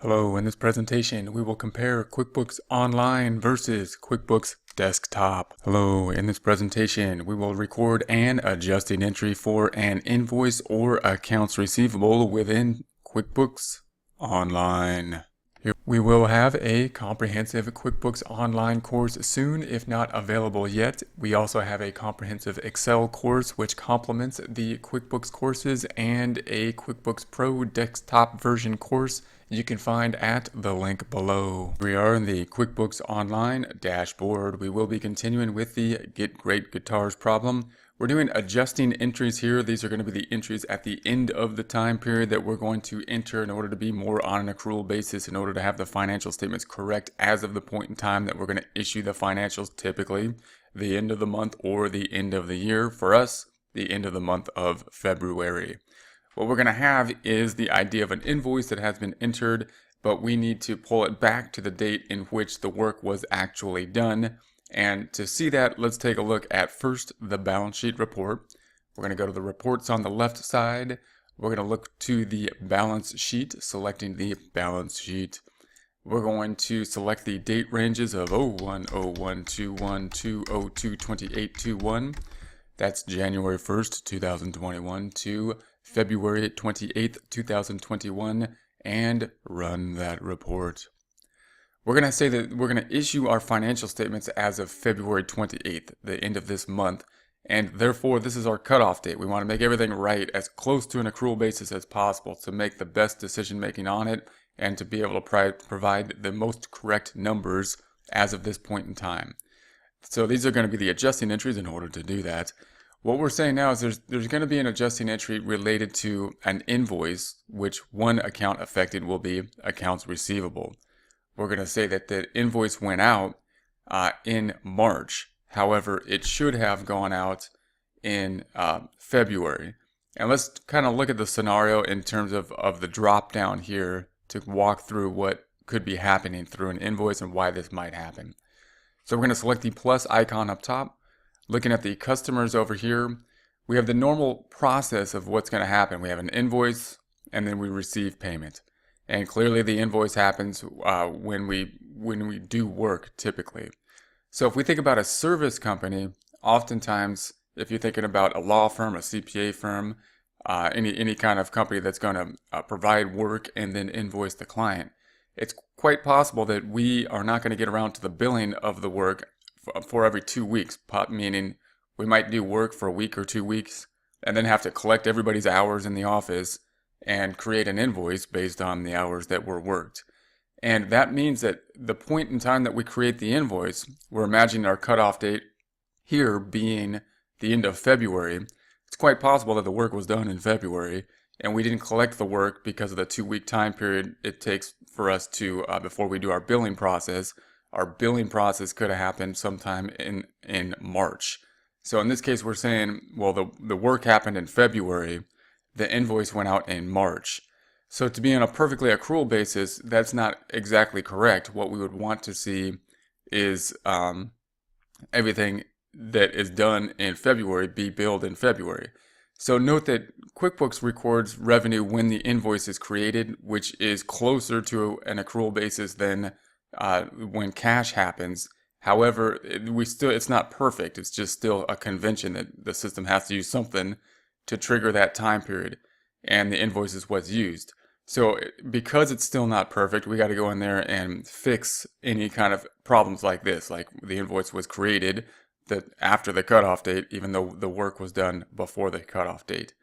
Hello, in this presentation we will compare QuickBooks Online versus QuickBooks Desktop. Hello, in this presentation we will record an adjusting entry for an invoice or accounts receivable within QuickBooks Online. Here we will have a comprehensive QuickBooks Online course soon, if not available yet. We also have a comprehensive Excel course which complements the QuickBooks courses and a QuickBooks Pro desktop version course you can find at the link below. We are in the QuickBooks Online dashboard. We will be continuing with the Get Great Guitars problem. We're doing adjusting entries here. These are going to be the entries at the end of the time period that we're going to enter in order to be more on an accrual basis, in order to have the financial statements correct as of the point in time that we're going to issue the financials, typically the end of the month or the end of the year. For us, the end of the month of February. What we're going to have is the idea of an invoice that has been entered, but we need to pull it back to the date in which the work was actually done. And to see that, let's take a look at first the balance sheet report. We're going to go to the reports on the left side. We're going to look to the balance sheet, selecting the balance sheet. We're going to select the date ranges of 01/01/21 to 02/28/21. That's January 1st, 2021 to February 28th, 2021, and run that report. We're going to say that we're going to issue our financial statements as of February 28th, the end of this month, and therefore this is our cutoff date. We want to make everything right, as close to an accrual basis as possible, to make the best decision making on it and to be able to provide the most correct numbers as of this point in time. So these are going to be the adjusting entries in order to do that. What we're saying now is there's going to be an adjusting entry related to an invoice, which one account affected will be accounts receivable. We're going to say that the invoice went out in March. However, it should have gone out in February. And let's kind of look at the scenario in terms of the drop down here to walk through what could be happening through an invoice and why this might happen. So we're going to select the plus icon up top. Looking at the customers over here, we have the normal process of what's going to happen. We have an invoice and then we receive payment. And clearly the invoice happens when we do work, typically. So if we think about a service company, oftentimes if you're thinking about a law firm, a CPA firm, any kind of company that's going to provide work and then invoice the client, it's quite possible that we are not going to get around to the billing of the work for every 2 weeks, meaning we might do work for a week or 2 weeks and then have to collect everybody's hours in the office and create an invoice based on the hours that were worked. And that means that the point in time that we create the invoice, we're imagining our cutoff date here being the end of February. It's quite possible that the work was done in February and we didn't collect the work because of the 2-week time period it takes for us to, before we do our billing process. Our billing process could have happened sometime in March. So in this case, we're saying, well, the work happened in February. The invoice went out in March. So to be on a perfectly accrual basis, that's not exactly correct. What we would want to see is everything that is done in February be billed in February. So note that QuickBooks records revenue when the invoice is created, which is closer to an accrual basis than when cash happens. However, it's not perfect. It's just still a convention that the system has to use something to trigger that time period, and the invoice is what's used. So because it's still not perfect, we got to go in there and fix any kind of problems like this, like the invoice was created after the cutoff date, even though the work was done before the cutoff date.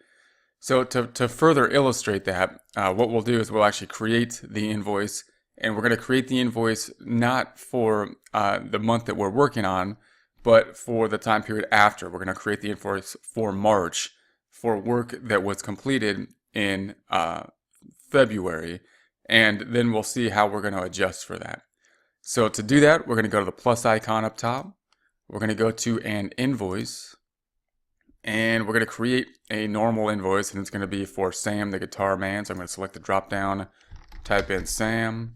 So to further illustrate that, what we'll do is we'll actually create the invoice. And we're going to create the invoice not for the month that we're working on, but for the time period after. We're going to create the invoice for March for work that was completed in February. And then we'll see how we're going to adjust for that. So to do that, we're going to go to the plus icon up top. We're going to go to an invoice. And we're going to create a normal invoice. And it's going to be for Sam the Guitar Man. So I'm going to select the drop down, type in Sam.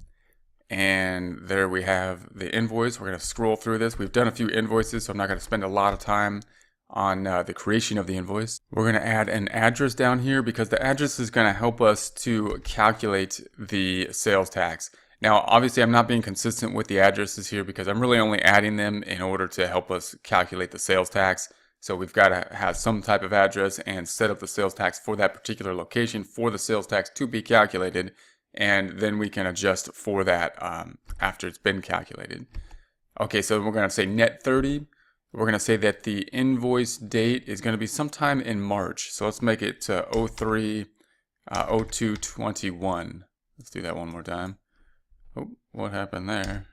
And there we have the invoice. We're going to scroll through this. We've done a few invoices, so I'm not going to spend a lot of time on the creation of the invoice. We're going to add an address down here because the address is going to help us to calculate the sales tax. Now, obviously, I'm not being consistent with the addresses here because I'm really only adding them in order to help us calculate the sales tax. So we've got to have some type of address and set up the sales tax for that particular location for the sales tax to be calculated. And then we can adjust for that after it's been calculated. Okay, so we're going to say net 30. We're going to say that the invoice date is going to be sometime in March. So let's make it 03/02/21. Let's do that one more time. Oh, what happened there?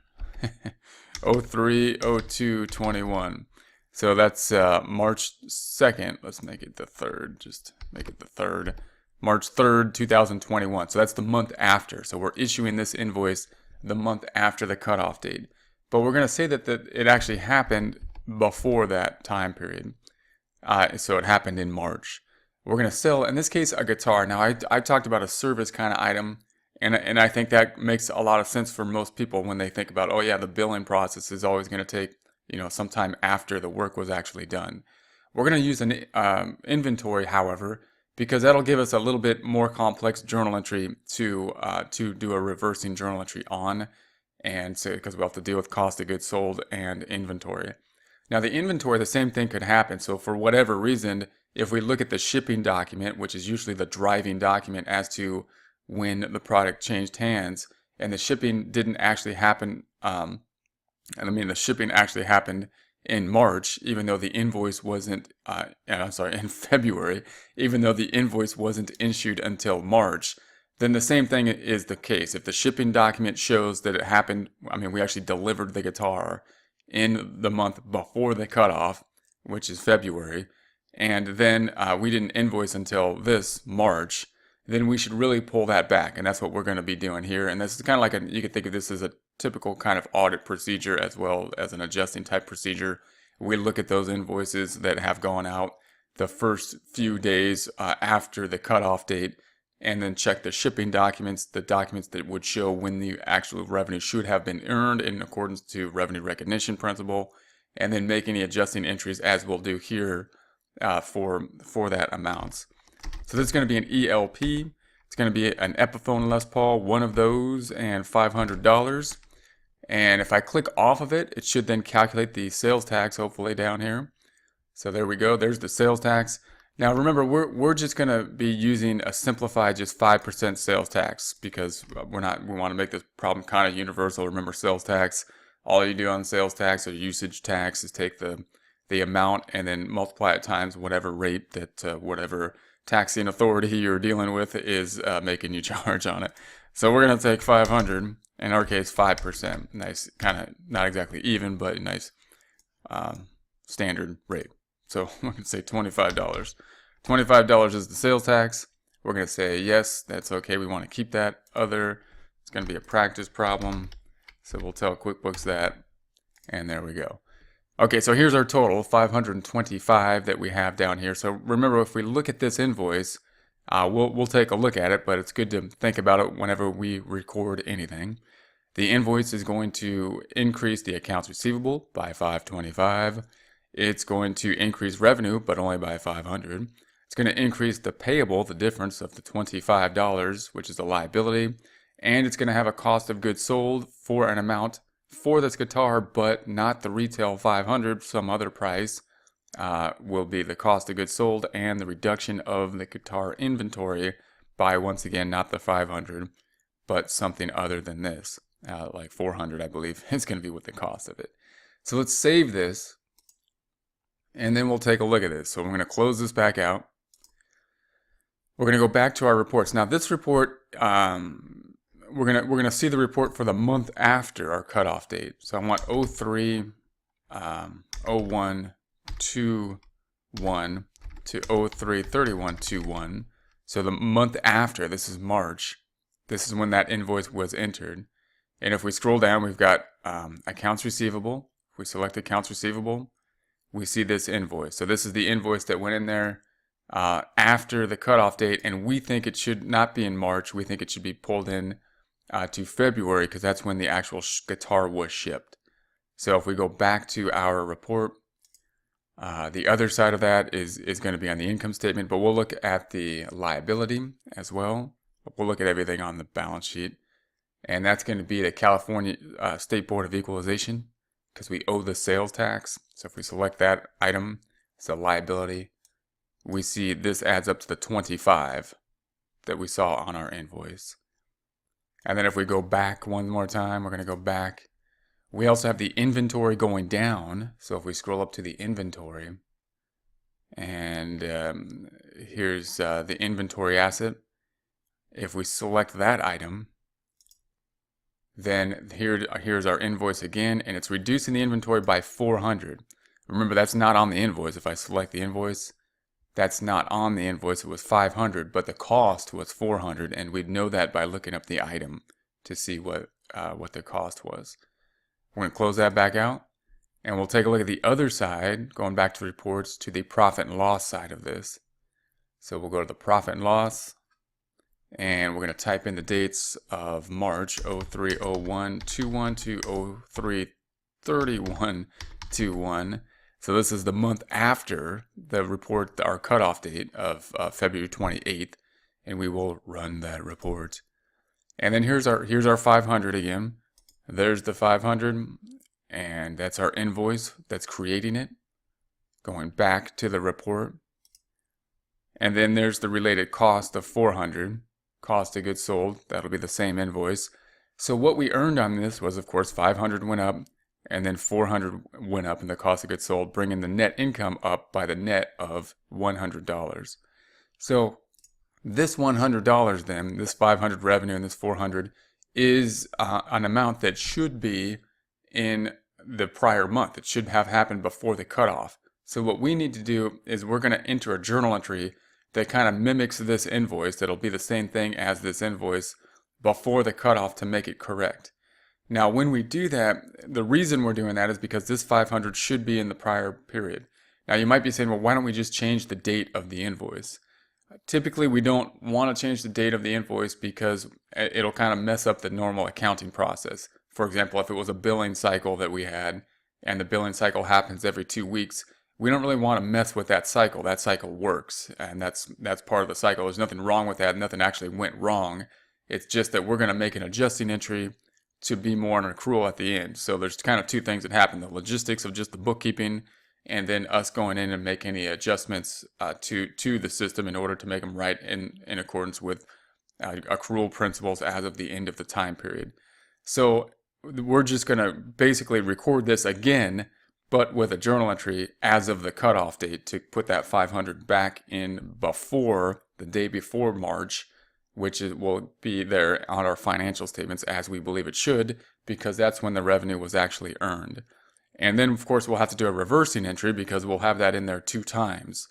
03/02/21. So that's March 2nd. Let's make it the 3rd. Just make it the 3rd. March 3rd, 2021. So that's the month after. So we're issuing this invoice the month after the cutoff date. But we're going to say that it actually happened before that time period. So it happened in March. We're going to sell, in this case, a guitar. Now, I talked about a service kind of item. And I think that makes a lot of sense for most people when they think about, oh yeah, the billing process is always going to take, some time after the work was actually done. We're going to use an inventory, however, because that'll give us a little bit more complex journal entry to do a reversing journal entry on, and so because we'll have to deal with cost of goods sold and inventory. Now the inventory, the same thing could happen. So for whatever reason, if we look at the shipping document, which is usually the driving document as to when the product changed hands, and the shipping didn't actually happen, the shipping actually happened in March, even though the invoice wasn't, in February, even though the invoice wasn't issued until March, then the same thing is the case. If the shipping document shows that it happened, we actually delivered the guitar in the month before the cutoff, which is February, and then we didn't invoice until this March, then we should really pull that back. And that's what we're going to be doing here. And this is kind of like you could think of this as a typical kind of audit procedure as well as an adjusting type procedure. We look at those invoices that have gone out the first few days after the cutoff date, and then check the shipping documents, the documents that would show when the actual revenue should have been earned in accordance to revenue recognition principle, and then make any adjusting entries as we'll do here for that amounts. So this is going to be an ELP. It's going to be an Epiphone Les Paul, one of those, and $500. And if I click off of it, it should then calculate the sales tax, hopefully down here. So there we go. There's the sales tax. Now remember, we're just going to be using a simplified just 5% sales tax because we want to make this problem kind of universal. Remember, sales tax, all you do on sales tax or usage tax is take the amount and then multiply it times whatever rate that whatever taxing authority you're dealing with is making you charge on it. So we're going to take 500, in our case 5%. Nice, kind of not exactly even, but nice standard rate. So we're going to say $25. $25 is the sales tax. We're going to say yes, that's okay. We want to keep that. Other, it's going to be a practice problem. So we'll tell QuickBooks that, and there we go. Okay, so here's our total, 525 that we have down here. So remember, if we look at this invoice, we'll take a look at it, but it's good to think about it whenever we record anything. The invoice is going to increase the accounts receivable by 525. It's going to increase revenue, but only by 500. It's going to increase the payable, the difference of the $25, which is a liability, and it's going to have a cost of goods sold for an amount for this guitar, but not the retail 500, some other price will be the cost of goods sold and the reduction of the guitar inventory by, once again, not the 500, but something other than this, like 400, I believe, is going to be what the cost of it. So let's save this, and then we'll take a look at this. So I'm going to close this back out. We're going to go back to our reports. Now this report, we're gonna see the report for the month after our cutoff date. So I want 03/01/21 to 03/31/21. So the month after, this is March. This is when that invoice was entered. And if we scroll down, we've got accounts receivable. If we select accounts receivable, we see this invoice. So this is the invoice that went in there after the cutoff date, and we think it should not be in March. We think it should be pulled in to February because that's when the actual guitar was shipped. So if we go back to our report, The other side of that is going to be on the income statement, but we'll look at the liability as well. We'll look at everything on the balance sheet. And that's going to be the California State Board of Equalization, because we owe the sales tax. So if we select that item, it's a liability, we see this adds up to the 25 that we saw on our invoice. And then if we go back one more time, we're going to go back. We also have the inventory going down. So if we scroll up to the inventory, and here's the inventory asset. If we select that item, then here's our invoice again, and it's reducing the inventory by 400. Remember, that's not on the invoice. If I select the invoice, that's not on the invoice. It was 500, but the cost was 400, and we'd know that by looking up the item to see what the cost was. We're going to close that back out, and we'll take a look at the other side, going back to reports, to the profit and loss side of this. So we'll go to the profit and loss, and we're going to type in the dates of March 03/01/21 to 03/31/21. So this is the month after the report, our cutoff date of February 28th, and we will run that report. And then here's our 500 again. There's the 500, and that's our invoice that's creating it, going back to the report. And then there's the related cost of 400, cost of goods sold. That'll be the same invoice. So what we earned on this was, of course, 500 went up, and then 400 went up in the cost of goods sold, bringing the net income up by the net of $100. So this $100 then, this 500 revenue and this 400 is an amount that should be in the prior month. It should have happened before the cutoff. So what we need to do is we're going to enter a journal entry that kind of mimics this invoice. That'll be the same thing as this invoice before the cutoff to make it correct. Now, when we do that, the reason we're doing that is because this 500 should be in the prior period. Now, you might be saying, well, why don't we just change the date of the invoice? Typically, we don't want to change the date of the invoice because it'll kind of mess up the normal accounting process. For example, if it was a billing cycle that we had, and the billing cycle happens every 2 weeks, we don't really want to mess with that cycle. That cycle works, and that's part of the cycle. There's nothing wrong with that. Nothing actually went wrong. It's just that we're going to make an adjusting entry to be more an accrual at the end. So there's kind of two things that happen: the logistics of just the bookkeeping, and then us going in and make any adjustments to the system in order to make them right in accordance with accrual principles as of the end of the time period. So we're just going to basically record this again, but with a journal entry as of the cutoff date to put that 500 back in before the day before March, which will be there on our financial statements as we believe it should, because that's when the revenue was actually earned. And then, of course, we'll have to do a reversing entry because we'll have that in there 2 times.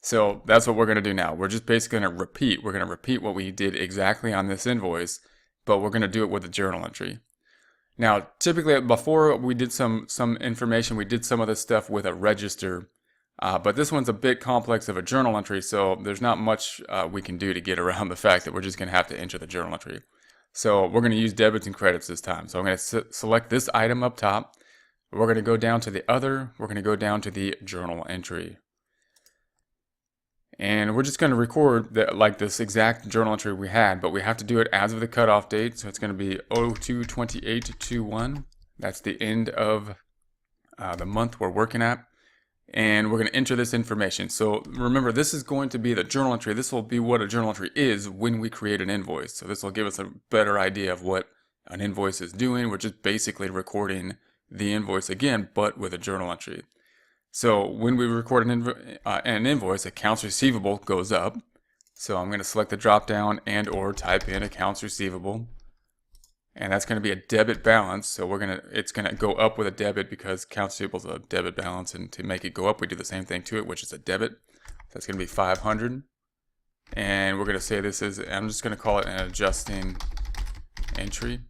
So that's what we're going to do now. We're just basically going to repeat. We're going to repeat what we did exactly on this invoice, but we're going to do it with a journal entry. Now, typically, before we did some information, we did some of this stuff with a register, but this one's a bit complex of a journal entry, so there's not much we can do to get around the fact that we're just going to have to enter the journal entry. So we're going to use debits and credits this time. So I'm going to select this item up top. We're going to go down to the other. We're going to go down to the journal entry. And we're just going to record like this exact journal entry we had, but we have to do it as of the cutoff date. So it's going to be 02/28/21. That's the end of the month we're working at. And we're going to enter this information. So remember, this is going to be the journal entry. This will be what a journal entry is when we create an invoice. So this will give us a better idea of what an invoice is doing. We're just basically recording the invoice again, but with a journal entry. So when we record an invoice, accounts receivable goes up. So I'm going to select the drop down and or type in accounts receivable. And that's going to be a debit balance. So it's going to go up with a debit because accounts receivable is a debit balance. And to make it go up, we do the same thing to it, which is a debit. That's going to be 500. And we're going to say this is, I'm just going to call it an adjusting entry.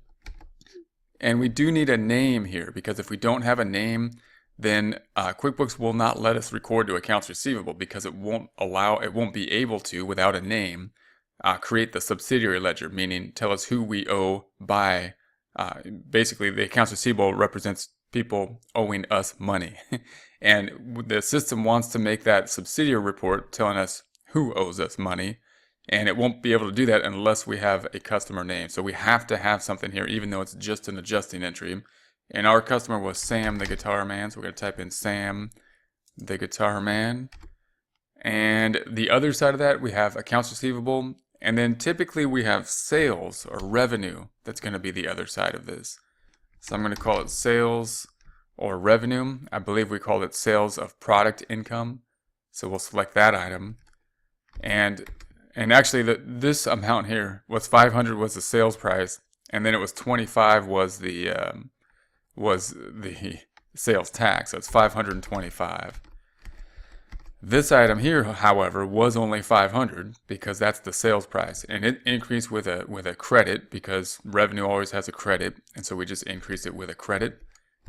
And we do need a name here because if we don't have a name, then QuickBooks will not let us record to accounts receivable because it won't be able to, without a name, create the subsidiary ledger, meaning tell us who we owe by, basically the accounts receivable represents people owing us money. And the system wants to make that subsidiary report telling us who owes us money. And it won't be able to do that unless we have a customer name. So we have to have something here, even though it's just an adjusting entry. And our customer was Sam the Guitar Man. So we're going to type in Sam the Guitar Man. And the other side of that, we have accounts receivable. And then typically we have sales or revenue. That's going to be the other side of this. So I'm going to call it sales or revenue. I believe we called it sales of product income. So we'll select that item. And actually this amount here was 500 was the sales price. And then it was 25 was the sales tax. So it's 525. This item here, however, was only 500 because that's the sales price, and it increased with a credit because revenue always has a credit, and so we just increased it with a credit.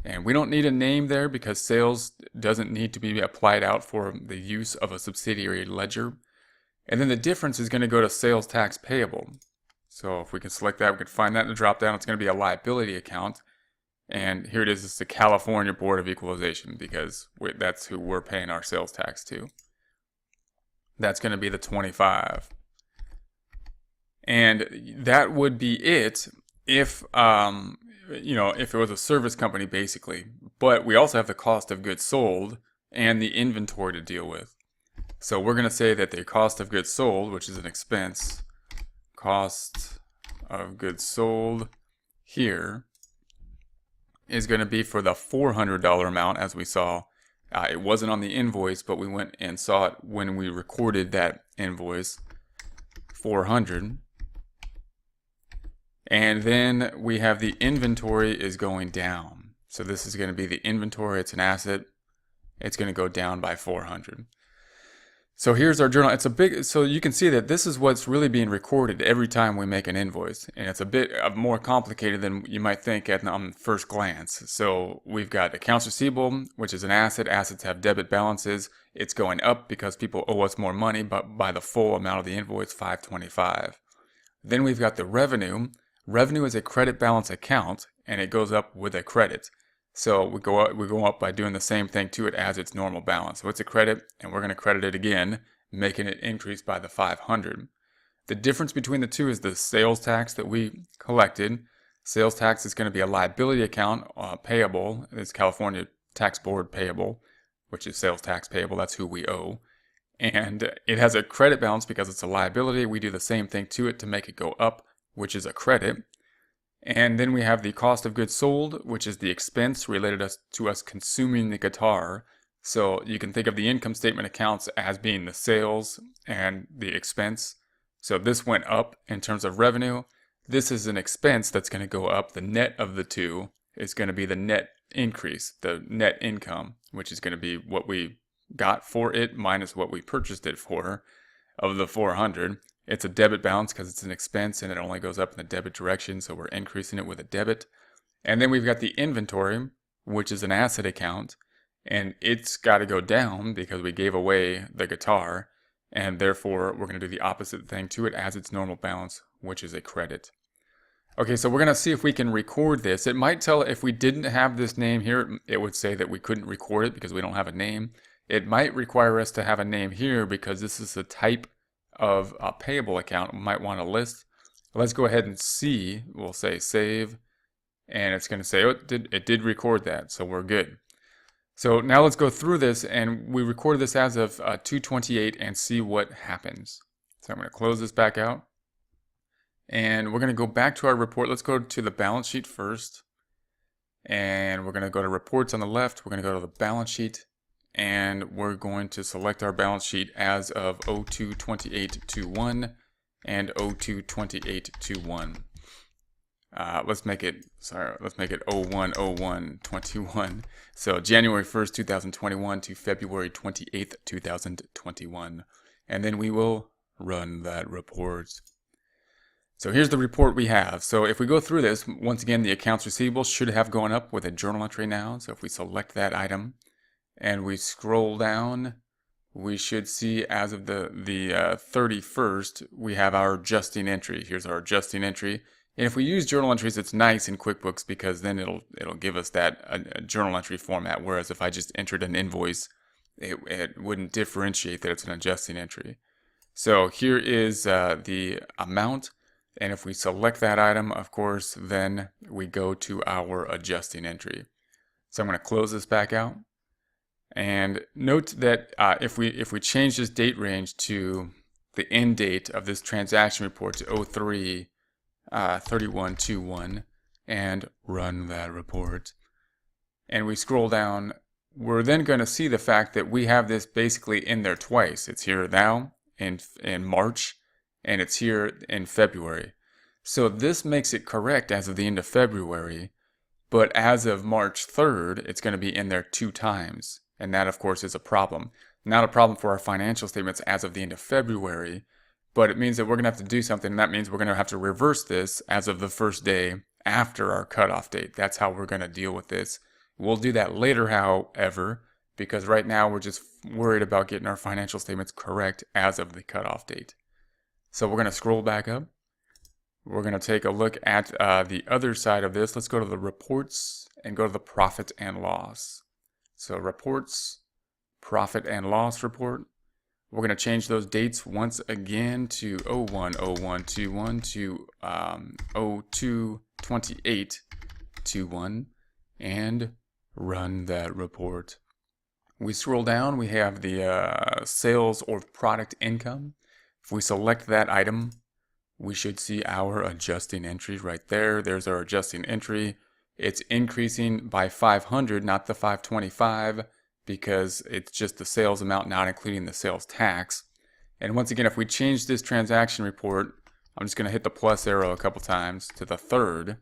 And we don't need a name there because sales doesn't need to be applied out for the use of a subsidiary ledger. And then the difference is going to go to sales tax payable. So if we can select that, we can find that in the drop down. It's going to be a liability account. And here it is, it's the California Board of Equalization because that's who we're paying our sales tax to. That's going to be the 25. And that would be it if, if it was a service company basically. But we also have the cost of goods sold and the inventory to deal with. So we're going to say that the cost of goods sold, which is an expense, cost of goods sold here, is going to be for the $400 amount, as we saw. It wasn't on the invoice, but we went and saw it when we recorded that invoice, 400. And then we have the inventory is going down. So this is going to be the inventory. It's an asset. It's going to go down by 400. So here's our journal. So you can see that this is what's really being recorded every time we make an invoice. And it's a bit more complicated than you might think on first glance. So we've got accounts receivable, which is an asset. Assets have debit balances. It's going up because people owe us more money, but by the full amount of the invoice, $525. Then we've got the revenue. Revenue is a credit balance account, and it goes up with a credit. So we go up by doing the same thing to it as its normal balance. So it's a credit, and we're going to credit it again, making it increase by the 500. The difference between the two is the sales tax that we collected. Sales tax is going to be a liability account payable. It's California Tax Board payable, which is sales tax payable. That's who we owe. And it has a credit balance because it's a liability. We do the same thing to it to make it go up, which is a credit. And then we have the cost of goods sold, which is the expense related to us consuming the guitar. So you can think of the income statement accounts as being the sales and the expense. So this went up in terms of revenue. This is an expense that's going to go up. The net of the two is going to be the net increase, the net income, which is going to be what we got for it minus what we purchased it for of the 400. It's a debit balance because it's an expense and it only goes up in the debit direction, so we're increasing it with a debit. And then we've got the inventory, which is an asset account, and it's got to go down because we gave away the guitar, and therefore we're going to do the opposite thing to it as its normal balance, which is a credit. Okay, so we're going to see if we can record this. It might tell if we didn't have this name here, it would say that we couldn't record it because we don't have a name. It might require us to have a name here because this is the type of a payable account we might want to list. Let's go ahead and see. We'll say save, and it's going to say, oh, it did record that, so we're good. So now let's go through this, and we recorded this as of 2/28 and see what happens. So I'm going to close this back out, and we're going to go back to our report. Let's go to the balance sheet first, and we're going to go to reports on the left. We're going to go to the balance sheet, and we're going to select our balance sheet as of 02/28/21 and 02/28/21. Let's make it 01/01/21. So January 1st, 2021 to February 28th, 2021. And then we will run that report. So here's the report we have. So if we go through this, once again, the accounts receivable should have gone up with a journal entry now. So if we select that item, and we scroll down, we should see as of the 31st, we have our adjusting entry. Here's our adjusting entry. And if we use journal entries, it's nice in QuickBooks because then it'll give us that a journal entry format. Whereas if I just entered an invoice, it wouldn't differentiate that it's an adjusting entry. So here is the amount. And if we select that item, of course, then we go to our adjusting entry. So I'm going to close this back out. And note that if we change this date range to the end date of this transaction report to 03/31/21 and run that report, and we scroll down, we're then going to see the fact that we have this basically in there twice. It's here now in March, and it's here in February. So this makes it correct as of the end of February, but as of March 3rd, it's going to be in there 2 times. And that, of course, is a problem. Not a problem for our financial statements as of the end of February, but it means that we're going to have to do something, and that means we're going to have to reverse this as of the first day after our cutoff date. That's how we're going to deal with this. We'll do that later, however, because right now we're just worried about getting our financial statements correct as of the cutoff date. So we're going to scroll back up. We're going to take a look at the other side of this. Let's go to the reports and go to the profit and loss. So reports, profit and loss report. We're going to change those dates once again to 01/01/21 to 02/28/21 and run that report. We scroll down, we have the sales or product income. If we select that item, we should see our adjusting entry right there. There's our adjusting entry. It's increasing by 500, not the 525, because it's just the sales amount, not including the sales tax. And once again, if we change this transaction report, I'm just going to hit the plus arrow a couple times to the 3rd,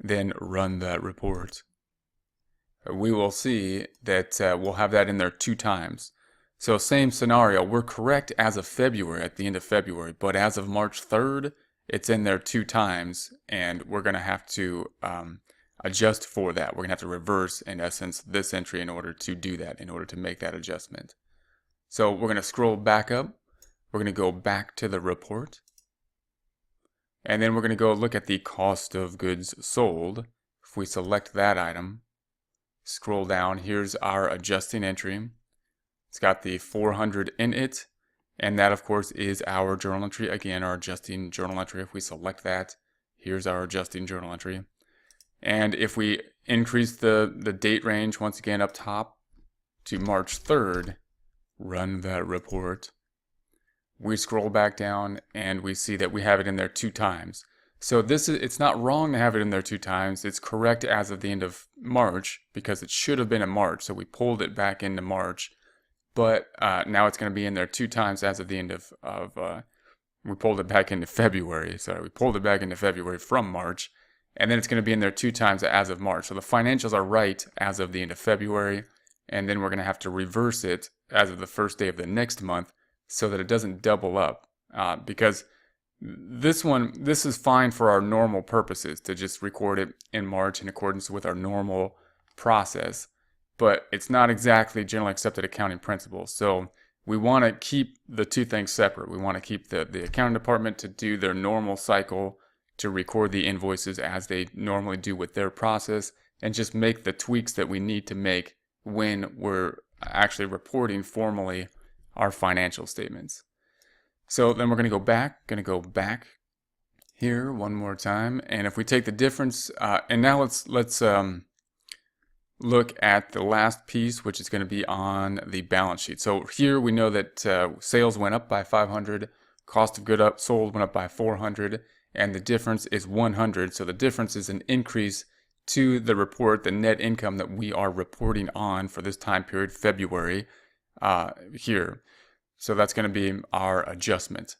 then run that report. We will see that we'll have that in there 2 times. So same scenario, we're correct as of February, at the end of February, but as of March 3rd, it's in there 2 times, and we're going to have to adjust for that. We're going to have to reverse, in essence, this entry in order to do that, in order to make that adjustment. So we're going to scroll back up. We're going to go back to the report. And then we're going to go look at the cost of goods sold. If we select that item, scroll down, here's our adjusting entry. It's got the 400 in it. And that, of course, is our journal entry. Again, our adjusting journal entry. If we select that, here's our adjusting journal entry. And if we increase the date range once again up top to March 3rd, run that report. We scroll back down and we see that we have it in there 2 times. So it's not wrong to have it in there 2 times. It's correct as of the end of March because it should have been in March. So we pulled it back into March. But now it's going to be in there 2 times as of the end of we pulled it back into February. Sorry, we pulled it back into February from March. And then it's going to be in there 2 times as of March. So the financials are right as of the end of February. And then we're going to have to reverse it as of the first day of the next month so that it doesn't double up. Because this is fine for our normal purposes to just record it in March in accordance with our normal process. But it's not exactly generally accepted accounting principles. So we want to keep the 2 things separate. We want to keep the accounting department to do their normal cycle to record the invoices as they normally do with their process, and just make the tweaks that we need to make when we're actually reporting formally our financial statements. So then we're going to go back here one more time. And if we take the difference, and now let's look at the last piece, which is going to be on the balance sheet. So here we know that sales went up by 500, cost of goods sold went up by 400, and the difference is 100. So the difference is an increase to the report, the net income that we are reporting on for this time period, February, here. So that's going to be our adjustment.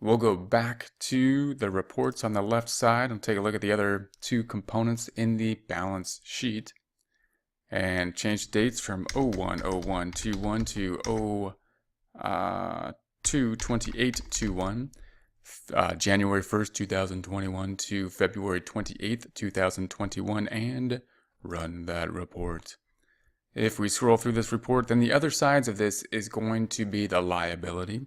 We'll go back to the reports on the left side and take a look at the other 2 components in the balance sheet. And change the dates from 01/01/21 to 02/28/21, January 1st, 2021 to February 28th, 2021, and run that report. If we scroll through this report, then the other sides of this is going to be the liability.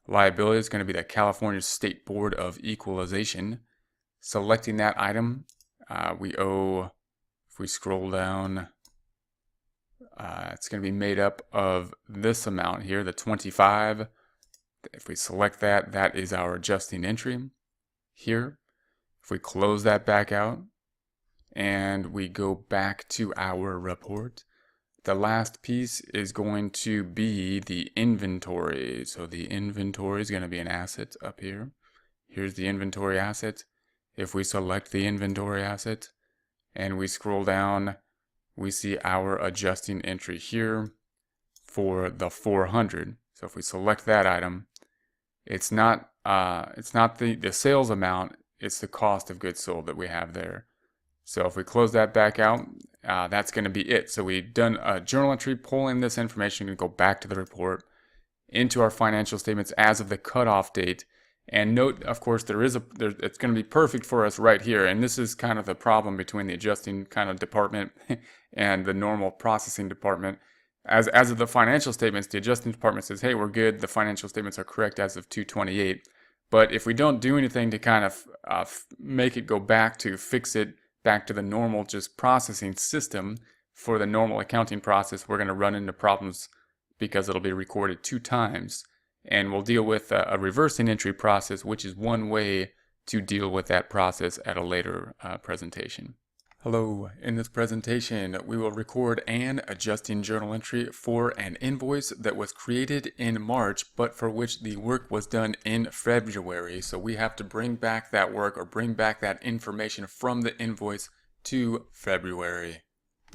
Liability is going to be the California State Board of Equalization. selecting that item, we owe, if we scroll down, it's going to be made up of this amount here, the 25. If we select that, that is our adjusting entry here. If we close that back out and we go back to our report, the last piece is going to be the inventory. So the inventory is going to be an asset up here. Here's the inventory asset. If we select the inventory asset and we scroll down, we see our adjusting entry here for the 400. So if we select that item, it's not the sales amount, it's the cost of goods sold that we have there. So if we close that back out, that's going to be it. So we've done a journal entry pulling this information and go back to the report into our financial statements as of the cutoff date. And note, of course, it's going to be perfect for us right here. And this is kind of the problem between the adjusting kind of department and the normal processing department. As of the financial statements, the adjusting department says, hey, we're good. The financial statements are correct as of 2/28. But if we don't do anything to kind of make it go back to fix it back to the normal just processing system for the normal accounting process, we're going to run into problems because it'll be recorded 2 times. And we'll deal with a reversing entry process, which is one way to deal with that process at a later presentation. Hello, in this presentation we will record an adjusting journal entry for an invoice that was created in March but for which the work was done in February. So we have to bring back that work or bring back that information from the invoice to February.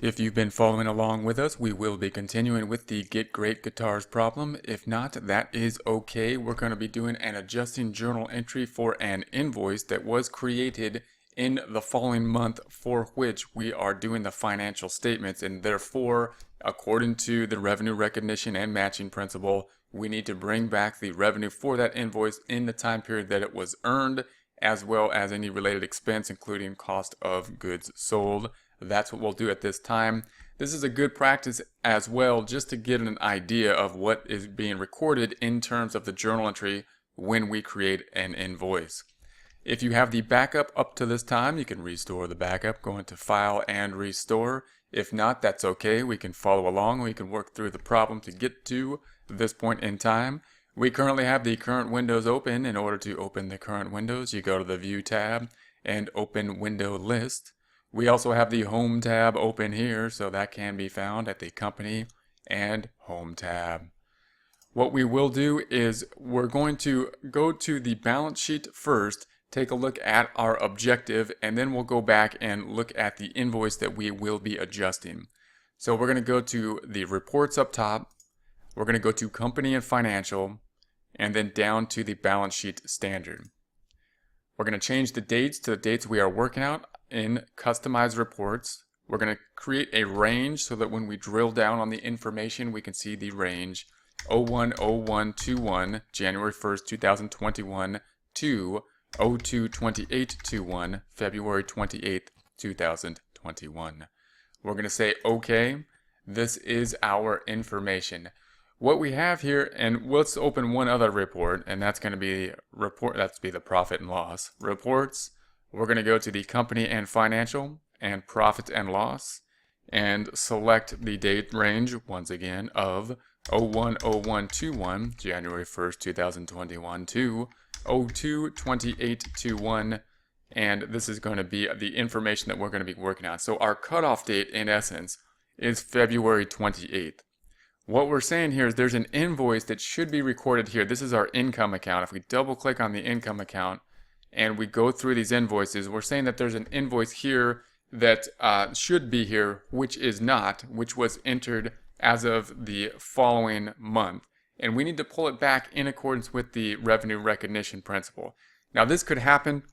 If you've been following along with us, we will be continuing with the Get Great Guitars problem. If not, that is okay. We're going to be doing an adjusting journal entry for an invoice that was created in the following month for which we are doing the financial statements, and therefore, according to the revenue recognition and matching principle, we need to bring back the revenue for that invoice in the time period that it was earned, as well as any related expense, including cost of goods sold. That's what we'll do at this time. This is a good practice as well, just to get an idea of what is being recorded in terms of the journal entry when we create an invoice. If you have the backup up to this time, you can restore the backup, go into File and Restore. If not, that's okay. We can follow along. We can work through the problem to get to this point in time. We currently have the current windows open. In order to open the current windows, you go to the View tab and open Window List. We also have the Home tab open here, so that can be found at the Company and Home tab. What we will do is we're going to go to the balance sheet first, take a look at our objective, and then we'll go back and look at the invoice that we will be adjusting. So we're going to go to the reports up top, we're going to go to Company and Financial, and then down to the balance sheet standard. We're going to change the dates to the dates we are working out in Customize Reports. We're going to create a range so that when we drill down on the information, we can see the range 01/01/21, January 1st, 2021 to 02/28/21, February 28th, 2021. We're going to say OK. This is our information. What we have here, and let's open one other report, and that's going to be the profit and loss. Reports, we're going to go to the Company and Financial and Profit and Loss and select the date range once again of 01/01/21, January 1st, 2021 to 02/28/21, and this is going to be the information that we're going to be working on. So our cutoff date, in essence, is February 28th. What we're saying here is there's an invoice that should be recorded here. This is our income account. If we double click on the income account and we go through these invoices, we're saying that there's an invoice here that should be here, which is not, which was entered as of the following month. And we need to pull it back in accordance with the revenue recognition principle. Now, this could happen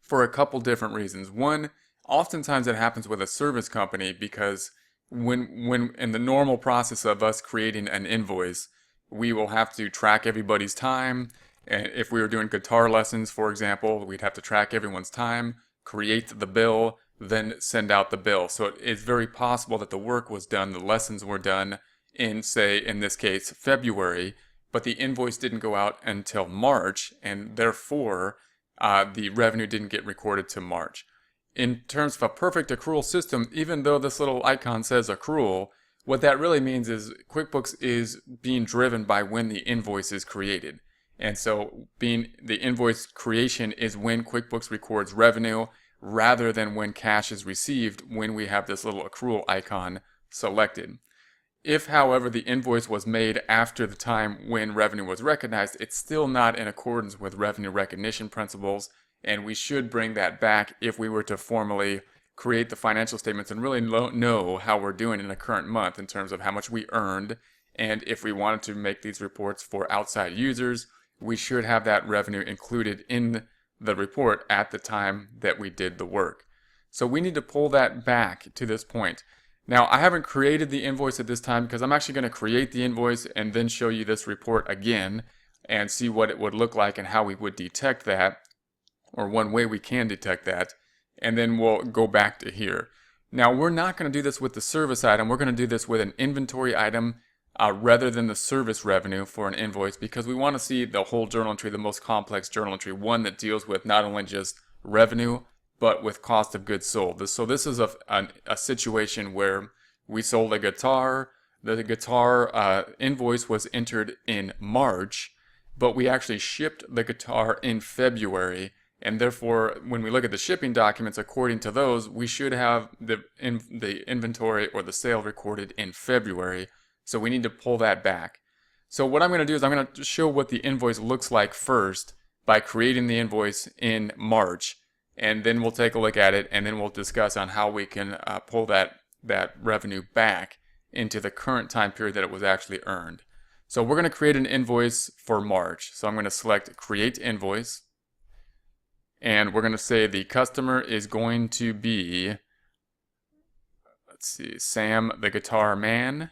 for a couple different reasons. One, oftentimes it happens with a service company because when in the normal process of us creating an invoice, we will have to track everybody's time. And if we were doing guitar lessons, for example, we'd have to track everyone's time, create the bill, then send out the bill. So it's very possible that the work was done, the lessons were done in, say, in this case, February, but the invoice didn't go out until March, and therefore the revenue didn't get recorded to March. In terms of a perfect accrual system, even though this little icon says accrual, what that really means is QuickBooks is being driven by when the invoice is created. And so the invoice creation is when QuickBooks records revenue rather than when cash is received when we have this little accrual icon selected. If, however, the invoice was made after the time when revenue was recognized, it's still not in accordance with revenue recognition principles, and we should bring that back if we were to formally create the financial statements and really know how we're doing in a current month in terms of how much we earned. And if we wanted to make these reports for outside users, we should have that revenue included in the report at the time that we did the work. So we need to pull that back to this point. Now, I haven't created the invoice at this time because I'm actually going to create the invoice and then show you this report again and see what it would look like and how we would detect that, or one way we can detect that, and then we'll go back to here. Now, we're not going to do this with the service item. We're going to do this with an inventory item rather than the service revenue for an invoice, because we want to see the whole journal entry, the most complex journal entry, one that deals with not only just revenue, but with cost of goods sold. So this is a situation where we sold a guitar. The guitar invoice was entered in March, but we actually shipped the guitar in February. And therefore, when we look at the shipping documents, according to those, we should have the inventory or the sale recorded in February. So we need to pull that back. So what I'm going to do is I'm going to show what the invoice looks like first by creating the invoice in March. And then we'll take a look at it, and then we'll discuss on how we can pull that revenue back into the current time period that it was actually earned. So we're going to create an invoice for March. So I'm going to select Create Invoice. And we're going to say the customer is going to be, let's see, Sam the Guitar Man.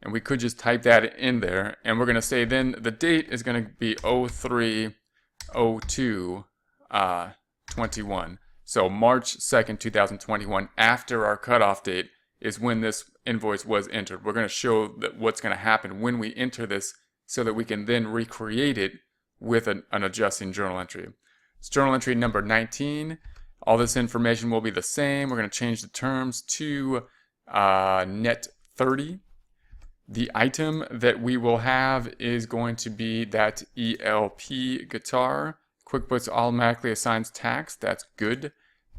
And we could just type that in there. And we're going to say then the date is going to be 03/02/21. So March 2nd, 2021, after our cutoff date, is when this invoice was entered. We're going to show that what's going to happen when we enter this so that we can then recreate it with an adjusting journal entry. It's journal entry number 19. All this information will be the same. We're going to change the terms to net 30. The item that we will have is going to be that ELP guitar. QuickBooks automatically assigns tax. That's good.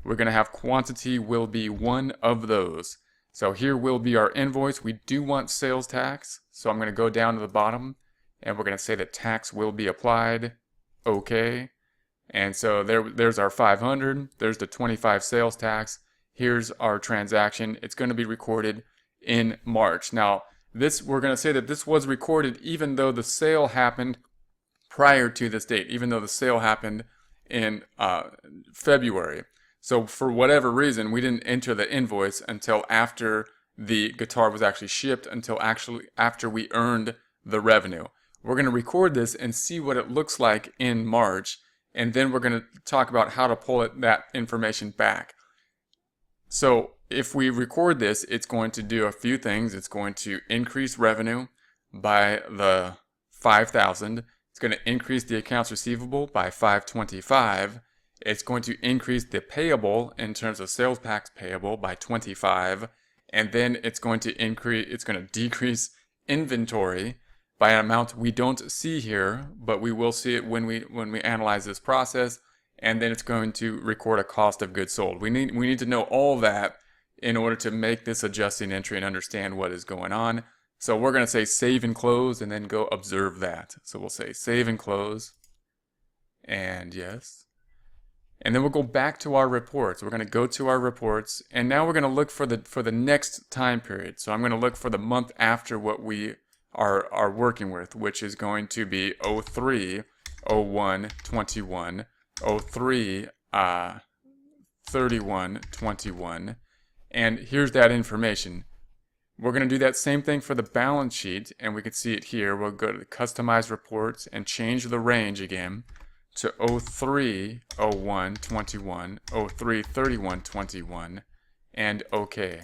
We're going to have quantity will be one of those. So here will be our invoice. We do want sales tax. So I'm going to go down to the bottom and we're going to say that tax will be applied. Okay. And so there's our 500. There's the 25 sales tax. Here's our transaction. It's going to be recorded in March. Now, we're going to say that this was recorded even though the sale happened prior to this date, even though the sale happened in February. So for whatever reason, we didn't enter the invoice until after the guitar was actually shipped, after we earned the revenue. We're going to record this and see what it looks like in March, and then we're going to talk about how to pull that information back. So if we record this, it's going to do a few things. It's going to increase revenue by the 5,000. It's going to increase the accounts receivable by 525. It's going to increase the payable in terms of sales tax payable by 25. And then it's going to decrease inventory by an amount we don't see here, but we will see it when we analyze this process. And then it's going to record a cost of goods sold. We need to know all that in order to make this adjusting entry and understand what is going on. So we're going to say save and close and then go observe that. So we'll say save and close. And yes. And then we'll go back to our reports. We're going to go to our reports, and now we're going to look for the next time period. So I'm going to look for the month after what we are working with, which is going to be 03/01/21, 03/31/21, and here's that information. We're going to do that same thing for the balance sheet, and we can see it here. We'll go to the Customize Reports and change the range again to 03/01/21, 03/31/21, and OK.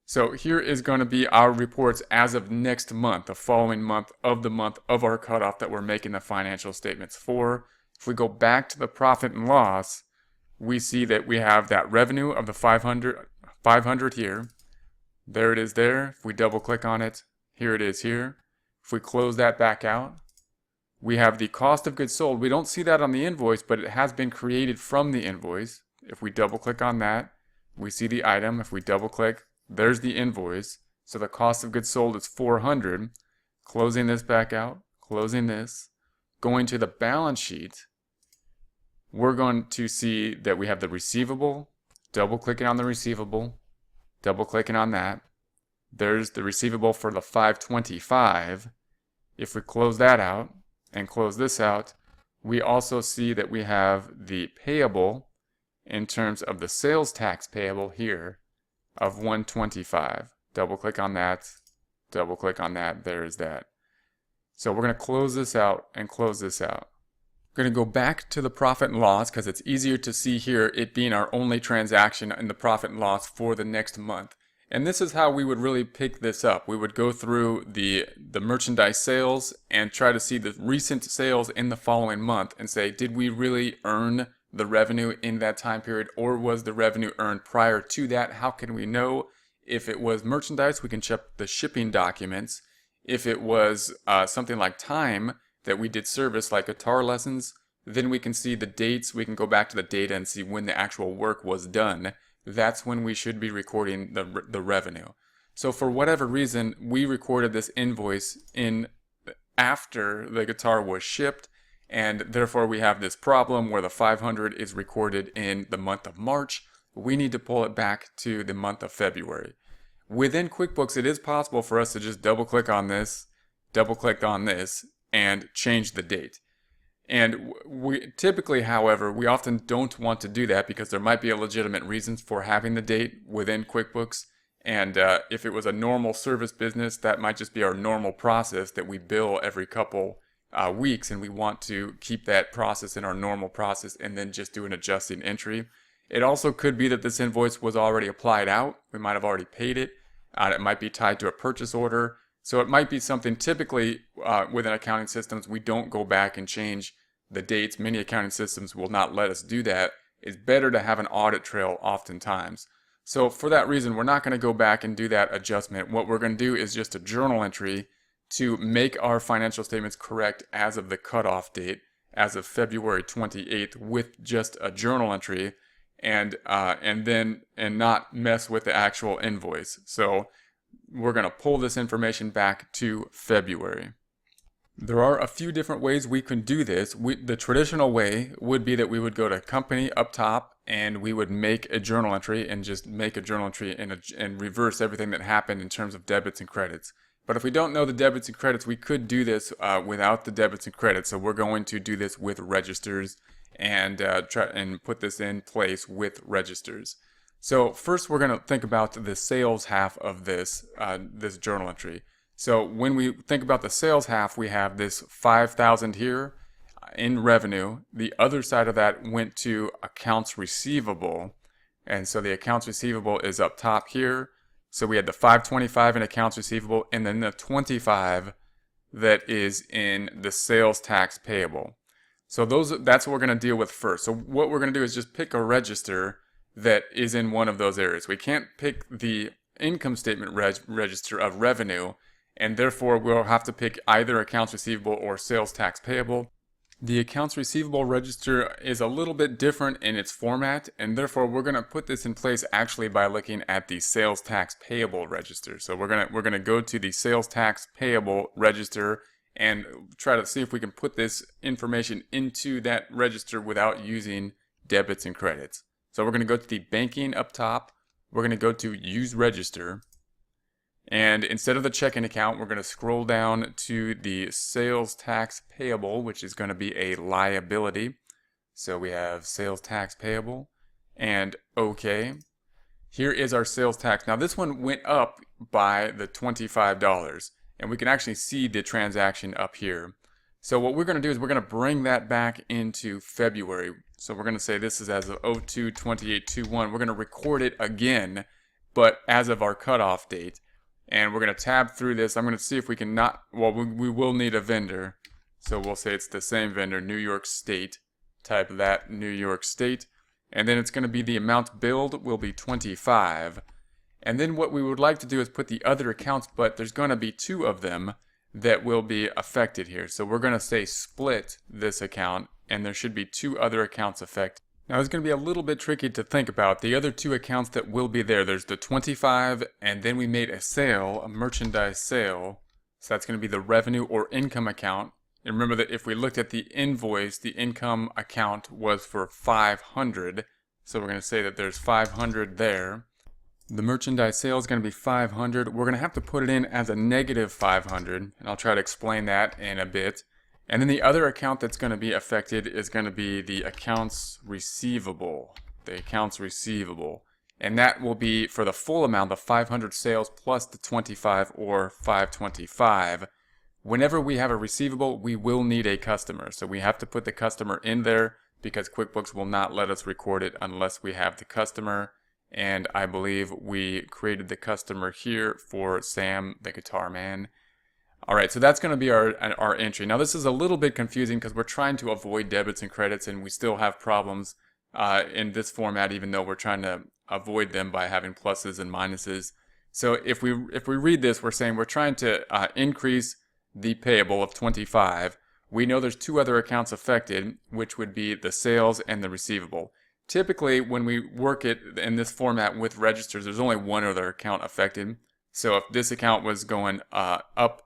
So here is going to be our reports as of next month, the following month of our cutoff that we're making the financial statements for. If we go back to the profit and loss, we see that we have that revenue of the 500 here. There it is there. If we double click on it, here it is here. If we close that back out, we have the cost of goods sold. We don't see that on the invoice, but it has been created from the invoice. If we double click on that, we see the item. If we double click, there's the invoice. So the cost of goods sold is 400. Closing this back out, closing this, going to the balance sheet, we're going to see that we have the receivable. Double clicking on the receivable, double clicking on that. There's the receivable for the 525. If we close that out and close this out, we also see that we have the payable in terms of the sales tax payable here of 125. Double click on that, double click on that, there's that. So we're going to close this out and close this out. We're going to go back to the profit and loss because it's easier to see here it being our only transaction in the profit and loss for the next month. And this is how we would really pick this up. We would go through the merchandise sales and try to see the recent sales in the following month and say, did we really earn the revenue in that time period, or was the revenue earned prior to that? How can we know? If it was merchandise, we can check the shipping documents. If it was something like time that we did service, like guitar lessons, then we can see the dates. We can go back to the data and see when the actual work was done. That's when we should be recording the revenue. So for whatever reason, we recorded this invoice in after the guitar was shipped, and therefore we have this problem where the 500 is recorded in the month of March. We need to pull it back to the month of February. Within QuickBooks, it is possible for us to just double click on this, and change the date. And we typically, however, we often don't want to do that because there might be a legitimate reasons for having the date within QuickBooks. And if it was a normal service business, that might just be our normal process that we bill every couple weeks, and we want to keep that process in our normal process and then just do an adjusting entry. It also could be that this invoice was already applied out. We might have already paid it. It might be tied to a purchase order. So it might be something typically within accounting systems, we don't go back and change the dates. Many accounting systems will not let us do that. It's better to have an audit trail oftentimes. So for that reason, we're not going to go back and do that adjustment. What we're going to do is just a journal entry to make our financial statements correct as of the cutoff date, as of February 28th, with just a journal entry. And not mess with the actual invoice. So we're going to pull this information back to February. There are a few different ways we can do this. The traditional way would be that we would go to company up top and we would make a journal entry and just make a journal entry and reverse everything that happened in terms of debits and credits. But if we don't know the debits and credits, we could do this without the debits and credits. So we're going to do this with registers and try and put this in place with registers. So first we're going to think about the sales half of this journal entry. So when we think about the sales half, we have this 5,000 here in revenue. The other side of that went to accounts receivable, and so the accounts receivable is up top here. So we had the 525 in accounts receivable, and then the 25 that is in the sales tax payable. So that's what we're going to deal with first. So what we're going to do is just pick a register that is in one of those areas. We can't pick the income statement register of revenue, and therefore we'll have to pick either accounts receivable or sales tax payable. The accounts receivable register is a little bit different in its format, and therefore we're going to put this in place actually by looking at the sales tax payable register. So we're going to go to the sales tax payable register and try to see if we can put this information into that register without using debits and credits. So we're going to go to the banking up top. We're going to go to use register. And instead of the checking account, we're going to scroll down to the sales tax payable, which is going to be a liability. So we have sales tax payable and OK. Here is our sales tax. Now this one went up by the $25, and we can actually see the transaction up here. So what we're going to do is we're going to bring that back into February. So we're going to say this is as of 02/28/21. We're going to record it again, but as of our cutoff date. And we're going to tab through this. I'm going to see if we can we will need a vendor. So we'll say it's the same vendor, New York State. type that New York State. And then it's going to be the amount billed will be 25. And then what we would like to do is put the other accounts, but there's going to be two of them that will be affected here. So we're going to say split this account, and there should be two other accounts affected. Now it's going to be a little bit tricky to think about. The other two accounts that will be there's the 25, and then we made a sale, a merchandise sale. So that's going to be the revenue or income account. And remember that if we looked at the invoice, the income account was for 500. So we're going to say that there's 500 there. The merchandise sale is going to be 500. We're going to have to put it in as a negative 500, and I'll try to explain that in a bit. And then the other account that's going to be affected is going to be the accounts receivable. The accounts receivable. And that will be for the full amount of 500 sales plus the 25 or 525. Whenever we have a receivable, we will need a customer. So we have to put the customer in there because QuickBooks will not let us record it unless we have the customer. And I believe we created the customer here for Sam, the guitar man. All right, so that's going to be our entry. Now this is a little bit confusing because we're trying to avoid debits and credits, and we still have problems in this format, even though we're trying to avoid them by having pluses and minuses. So if we read this, we're saying we're trying to increase the payable of 25. We know there's two other accounts affected, which would be the sales and the receivable. Typically, when we work it in this format with registers, there's only one other account affected. So if this account was going up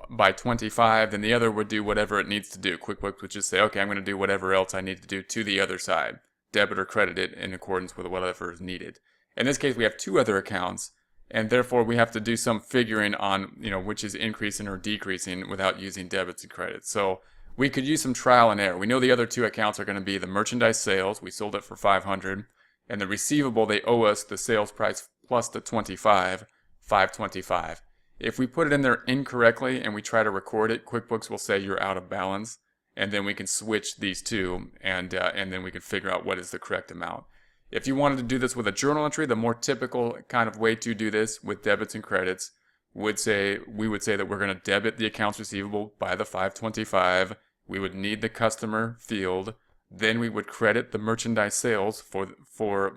by 25, then the other would do whatever it needs to do. QuickBooks would just say, okay, I'm going to do whatever else I need to do to the other side, debit or credit it in accordance with whatever is needed. In this case, we have two other accounts, and therefore we have to do some figuring on, which is increasing or decreasing without using debits and credits. So we could use some trial and error. We know the other two accounts are going to be the merchandise sales. We sold it for 500, and the receivable, they owe us the sales price plus the 25, 525. If we put it in there incorrectly and we try to record it, QuickBooks will say you're out of balance, and then we can switch these two, and then we can figure out what is the correct amount. If you wanted to do this with a journal entry, the more typical kind of way to do this with debits and credits we would say that we're going to debit the accounts receivable by the 525. We would need the customer field. Then we would credit the merchandise sales for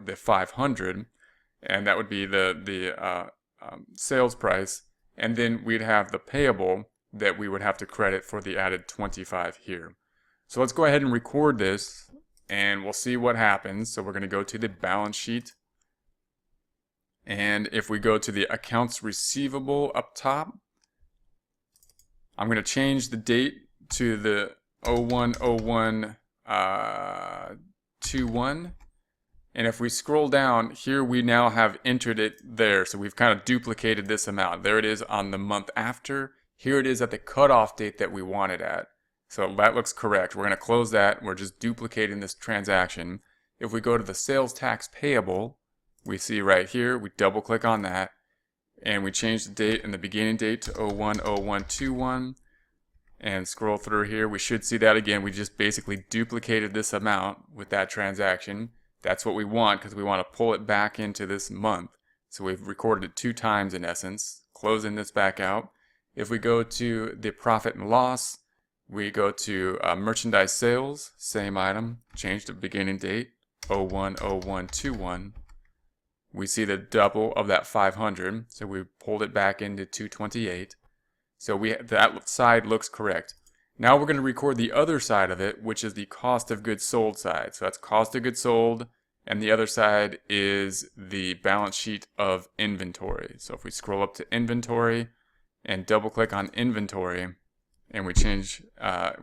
the 500, and that would be the sales price. And then we'd have the payable that we would have to credit for the added 25 here. So let's go ahead and record this, and we'll see what happens. So we're going to go to the balance sheet. And if we go to the accounts receivable up top, I'm going to change the date to the 01/01/21. And if we scroll down here, we now have entered it there. So we've kind of duplicated this amount. There it is on the month after. Here it is at the cutoff date that we want it at. So that looks correct. We're going to close that. We're just duplicating this transaction. If we go to the sales tax payable, we see right here, we double click on that, and we change the date and the beginning date to 01/01/21, and scroll through here. We should see that again. We just basically duplicated this amount with that transaction. That's what we want because we want to pull it back into this month. So we've recorded it 2 times in essence, closing this back out. If we go to the profit and loss, we go to merchandise sales, same item, change the beginning date, 01/01/21. We see the double of that 500, so we pulled it back into 228. So that side looks correct. Now we're going to record the other side of it, which is the cost of goods sold side. So that's cost of goods sold, and the other side is the balance sheet of inventory. So if we scroll up to inventory and double click on inventory, and we change,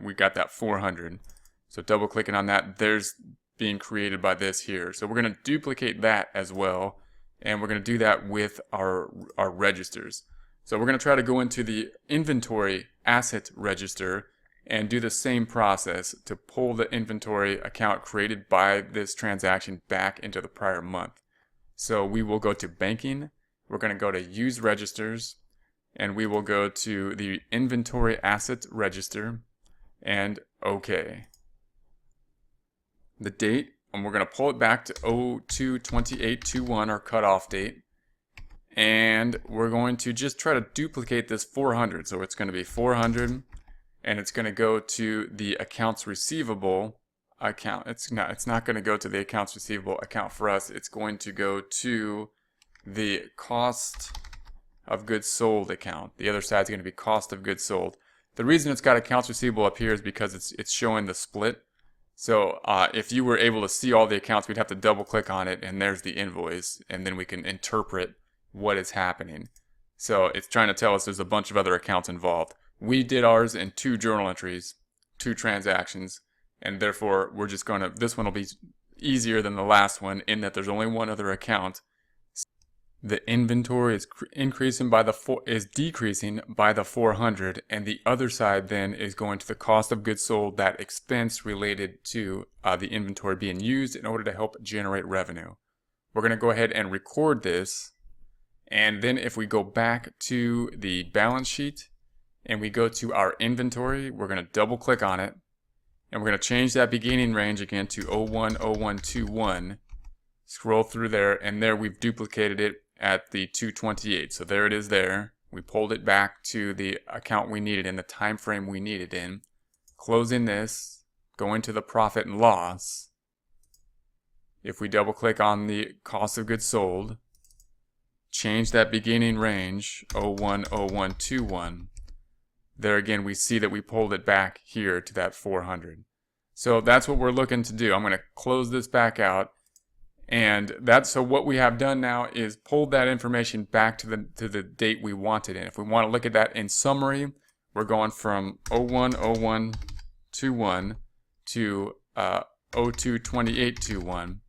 we got that 400. So double clicking on that, there's being created by this here. So we're going to duplicate that as well, and we're going to do that with our registers. So we're going to try to go into the inventory asset register and do the same process to pull the inventory account created by this transaction back into the prior month. So we will go to banking, we're going to go to use registers, and we will go to the inventory asset register, and OK. The date, and we're going to pull it back to 02/28/21, our cutoff date. And we're going to just try to duplicate this 400. So it's going to be 400, and it's going to go to the accounts receivable account. It's not going to go to the accounts receivable account for us. It's going to go to the cost of goods sold account. The other side is going to be cost of goods sold. The reason it's got accounts receivable up here is because it's showing the split. So if you were able to see all the accounts, we'd have to double click on it, and there's the invoice, and then we can interpret what is happening. So it's trying to tell us there's a bunch of other accounts involved. We did ours in 2 journal entries, 2 transactions, and therefore we're just going to, this one will be easier than the last one in that there's only one other account. The inventory is decreasing by the 400, and the other side then is going to the cost of goods sold, that expense related to the inventory being used in order to help generate revenue. We're going to go ahead and record this, and then if we go back to the balance sheet and we go to our inventory, we're going to double click on it, and we're going to change that beginning range again to 010121. Scroll through there, and there we've duplicated it at the 228. So there it is there. We pulled it back to the account we needed in, the time frame we needed in. Closing this, going to the profit and loss. If we double click on the cost of goods sold, change that beginning range 010121. There again we see that we pulled it back here to that 400. So that's what we're looking to do. I'm going to close this back out. And so what we have done now is pulled that information back to the date we wanted in. If we want to look at that in summary, we're going from 010121 to 022821,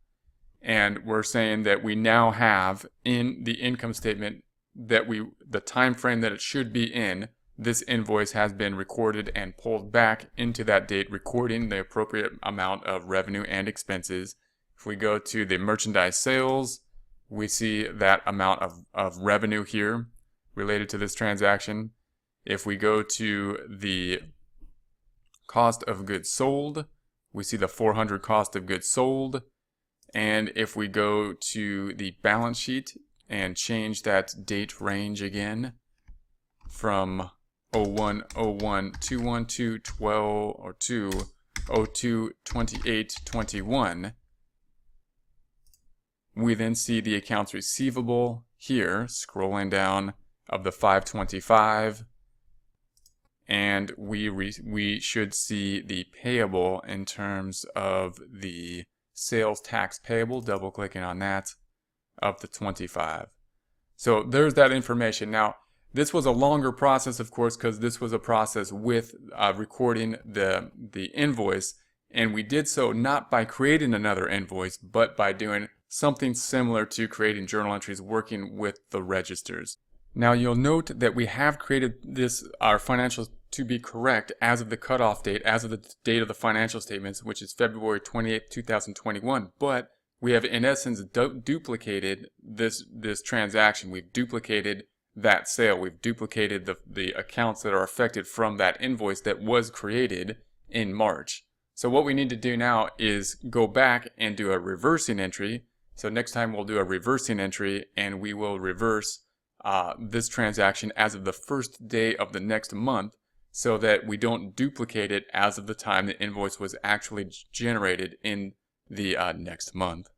and we're saying that we now have in the income statement that the time frame that it should be in, this invoice has been recorded and pulled back into that date, recording the appropriate amount of revenue and expenses. If we go to the merchandise sales, we see that amount of revenue here related to this transaction. If we go to the cost of goods sold, we see the 400 cost of goods sold. And if we go to the balance sheet and change that date range again from 010121 to 12 or to 022821, we then see the accounts receivable here, scrolling down, of the 525, and we should see the payable in terms of the sales tax payable, double clicking on that, of the 25. So there's that information. Now this was a longer process, of course, because this was a process with recording the invoice, and we did so not by creating another invoice, but by doing something similar to creating journal entries, working with the registers. Now you'll note that we have created our financials to be correct as of the cutoff date, as of the date of the financial statements, which is February 28, 2021, but we have in essence duplicated this transaction. We've duplicated that sale. We've duplicated the accounts that are affected from that invoice that was created in March. So what we need to do now is go back and do a reversing entry. So next time we'll do a reversing entry, and we will reverse this transaction as of the first day of the next month, so that we don't duplicate it as of the time the invoice was actually generated in the next month.